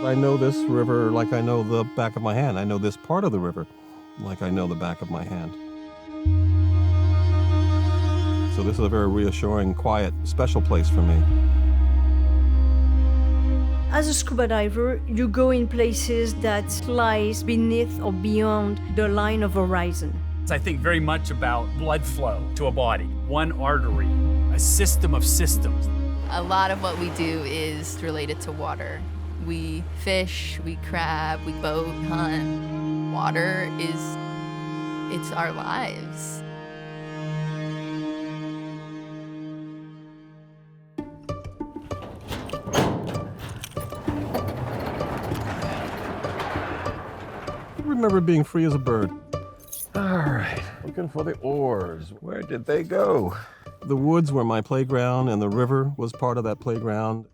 I know this river like I know the back of my hand. I know this part of the river like I know the back of my hand. So this is a very reassuring, quiet, special place for me. As a scuba diver, you go in places that lies beneath or beyond the line of horizon. I think very much about blood flow to a body, one artery, a system of systems. A lot of what we do is related to water. We fish, we crab, we boat, hunt. Water it's our lives. I remember being free as a bird. All right, looking for the oars. Where did they go? The woods were my playground, and the river was part of that playground.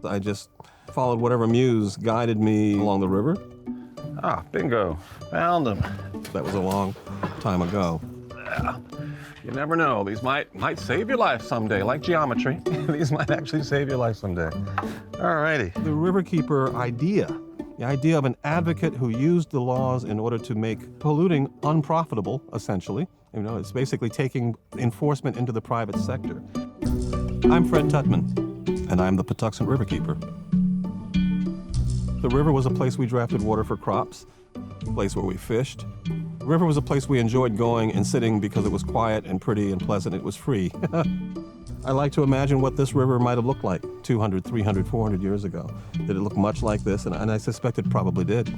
I just followed whatever muse guided me along the river. Ah, bingo, found them. That was a long time ago. Yeah. You never know, these might save your life someday, like geometry. These might actually save your life someday. All righty. The riverkeeper idea, the idea of an advocate who used the laws in order to make polluting unprofitable, essentially. You know, it's basically taking enforcement into the private sector. I'm Fred Tutman, and I'm the Patuxent Riverkeeper. The river was a place we drafted water for crops, a place where we fished. The river was a place we enjoyed going and sitting because it was quiet and pretty and pleasant. It was free. I like to imagine what this river might have looked like 200, 300, 400 years ago. Did it look much like this? And I suspect it probably did.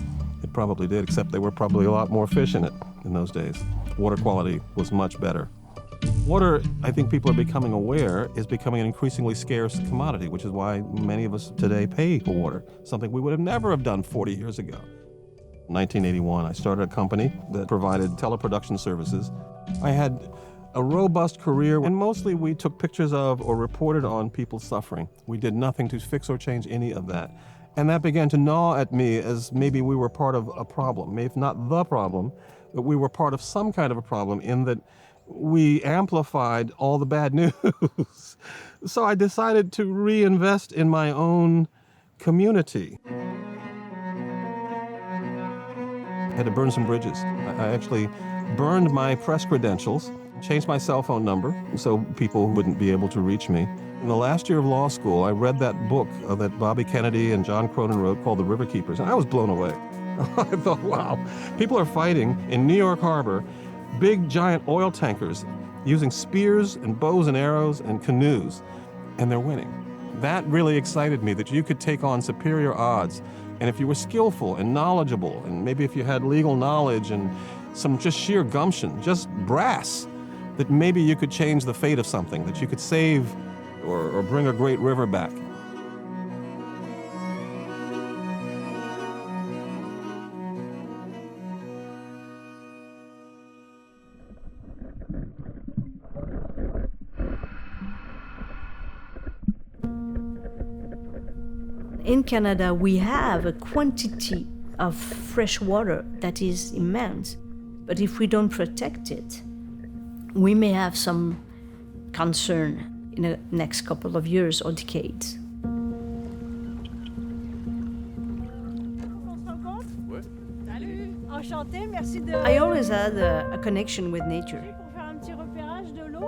It probably did, except there were probably a lot more fish in it in those days. Water quality was much better. Water, I think people are becoming aware, is becoming an increasingly scarce commodity, which is why many of us today pay for water, something we would have never have done 40 years ago. In 1981, I started a company that provided teleproduction services. I had a robust career, and mostly we took pictures of or reported on people suffering. We did nothing to fix or change any of that. And that began to gnaw at me as maybe we were part of a problem, maybe not the problem, but we were part of some kind of a problem in that we amplified all the bad news. So I decided to reinvest in my own community. I had to burn some bridges. I actually burned my press credentials, changed my cell phone number so people wouldn't be able to reach me. In the last year of law school, I read that book that Bobby Kennedy and John Cronin wrote called The River Keepers, and I was blown away. I thought, wow, people are fighting in New York Harbor, big giant oil tankers using spears and bows and arrows and canoes, and they're winning. That really excited me, that you could take on superior odds. And if you were skillful and knowledgeable, and maybe if you had legal knowledge and some just sheer gumption, just brass, that maybe you could change the fate of something, that you could save or bring a great river back. In Canada, we have a quantity of fresh water that is immense, but if we don't protect it, we may have some concern in the next couple of years or decades. I always had a connection with nature.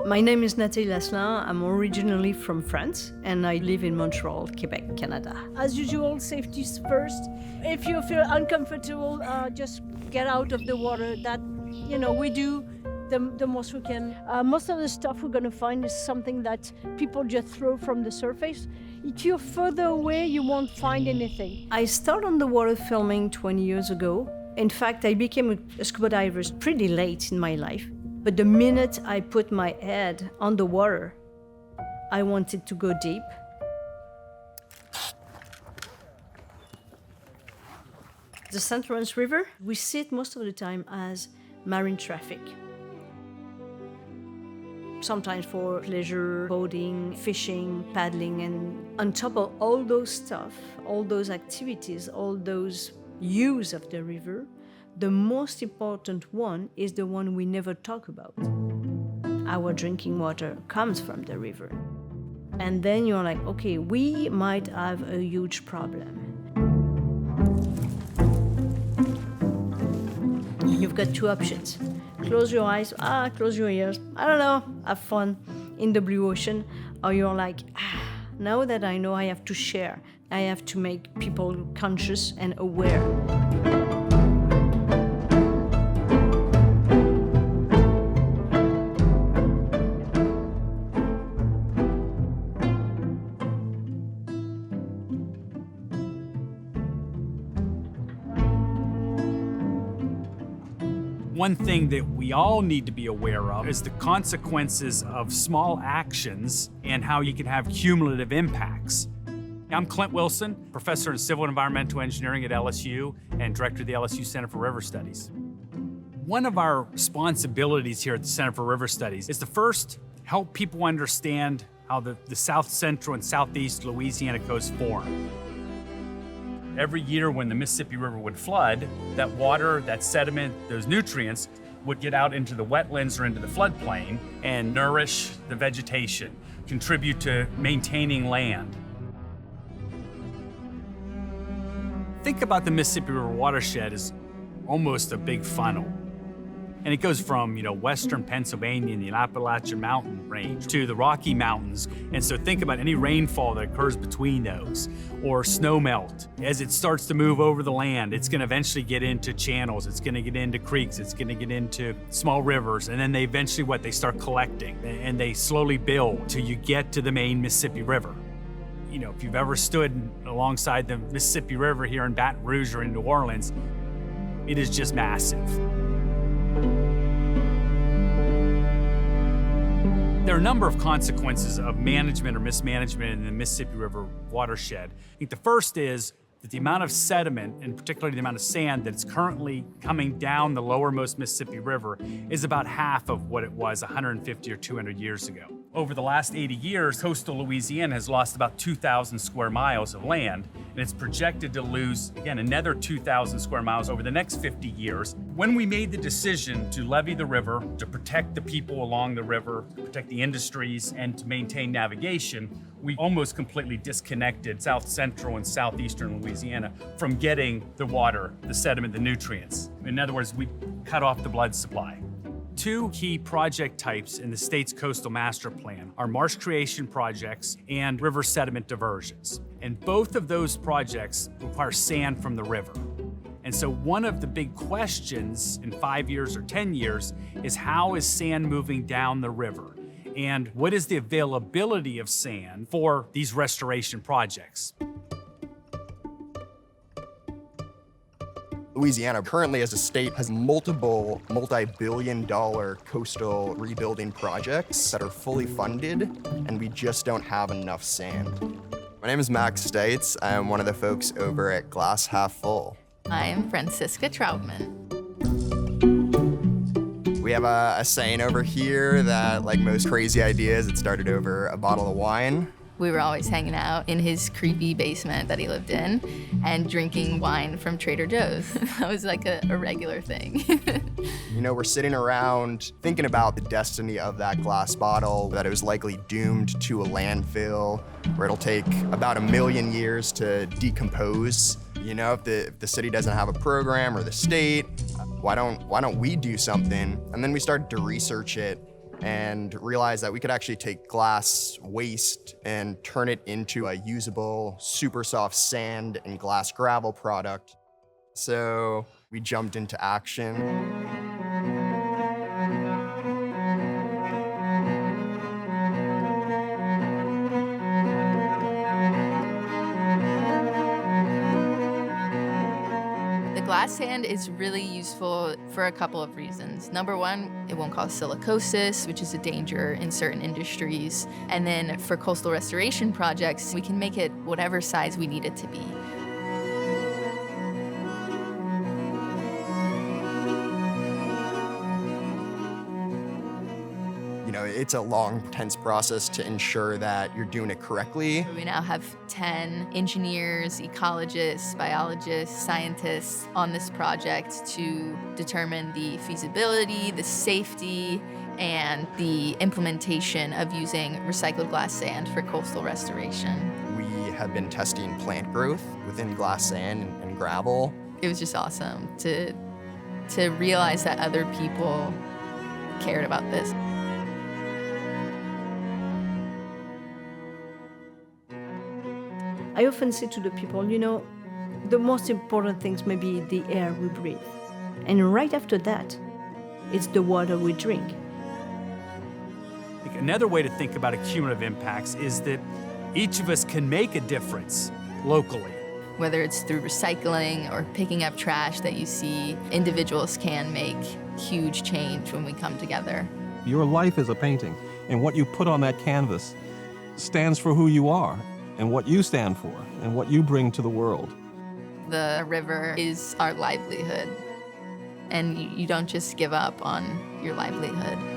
My name is Nathalie Lasselin. I'm originally from France, and I live in Montreal, Quebec, Canada. As usual, safety first. If you feel uncomfortable, just get out of the water. That, we do the most we can. Most of the stuff we're going to find is something that people just throw from the surface. If you're further away, you won't find anything. I started on the water filming 20 years ago. In fact, I became a scuba diver pretty late in my life. But the minute I put my head on the water, I wanted to go deep. The St. Lawrence River, we see it most of the time as marine traffic. Sometimes for pleasure, boating, fishing, paddling, and on top of all those stuff, all those activities, all those use of the river, the most important one is the one we never talk about. Our drinking water comes from the river. And then you're like, okay, we might have a huge problem. you've got two options. Close your eyes, close your ears, I don't know, have fun in the blue ocean, or you're like, now that I know I have to share, I have to make people conscious and aware. One thing that we all need to be aware of is the consequences of small actions and how you can have cumulative impacts. I'm Clint Wilson, professor in civil and environmental engineering at LSU and director of the LSU Center for River Studies. One of our responsibilities here at the Center for River Studies is to first help people understand how the South Central and Southeast Louisiana coast form. Every year when the Mississippi River would flood, that water, that sediment, those nutrients would get out into the wetlands or into the floodplain and nourish the vegetation, contribute to maintaining land. Think about the Mississippi River watershed as almost a big funnel. And it goes from, western Pennsylvania and the Appalachian Mountain Range to the Rocky Mountains. And so think about any rainfall that occurs between those, or snow melt. As it starts to move over the land, it's gonna eventually get into channels, it's gonna get into creeks, it's gonna get into small rivers, and then they eventually they start collecting, and they slowly build till you get to the main Mississippi River. If you've ever stood alongside the Mississippi River here in Baton Rouge or in New Orleans, it is just massive. There are a number of consequences of management or mismanagement in the Mississippi River watershed. I think the first is that the amount of sediment, and particularly the amount of sand that's currently coming down the lowermost Mississippi River, is about half of what it was 150 or 200 years ago. Over the last 80 years, coastal Louisiana has lost about 2,000 square miles of land, and it's projected to lose, again, another 2,000 square miles over the next 50 years. When we made the decision to levee the river, to protect the people along the river, to protect the industries, and to maintain navigation, we almost completely disconnected South Central and Southeastern Louisiana from getting the water, the sediment, the nutrients. In other words, we cut off the blood supply. Two key project types in the state's coastal master plan are marsh creation projects and river sediment diversions. And both of those projects require sand from the river. And so one of the big questions in 5 years or 10 years is, how is sand moving down the river? And what is the availability of sand for these restoration projects? Louisiana currently as a state has multiple multi-billion-dollar coastal rebuilding projects that are fully funded, and we just don't have enough sand. My name is Max Stites. I'm one of the folks over at Glass Half Full. I'm Francisca Troutman. We have a saying over here that, like most crazy ideas, it started over a bottle of wine. We were always hanging out in his creepy basement that he lived in and drinking wine from Trader Joe's. That was like a regular thing. We're sitting around thinking about the destiny of that glass bottle, that it was likely doomed to a landfill where it'll take about 1 million years to decompose. If the city doesn't have a program, or the state, why don't we do something? And then we started to research it and realized that we could actually take glass waste and turn it into a usable, super soft sand and glass gravel product. So we jumped into action. Glass sand is really useful for a couple of reasons. Number one, it won't cause silicosis, which is a danger in certain industries. And then for coastal restoration projects, we can make it whatever size we need it to be. It's a long, intense process to ensure that you're doing it correctly. We now have 10 engineers, ecologists, biologists, scientists on this project to determine the feasibility, the safety, and the implementation of using recycled glass sand for coastal restoration. We have been testing plant growth within glass sand and gravel. It was just awesome to to realize that other people cared about this. I often say to the people, you know, the most important things may be the air we breathe. And right after that, it's the water we drink. Another way to think about cumulative impacts is that each of us can make a difference locally. Whether it's through recycling or picking up trash that you see, individuals can make huge change when we come together. Your life is a painting, and what you put on that canvas stands for who you are and what you stand for and what you bring to the world. The river is our livelihood, and you don't just give up on your livelihood.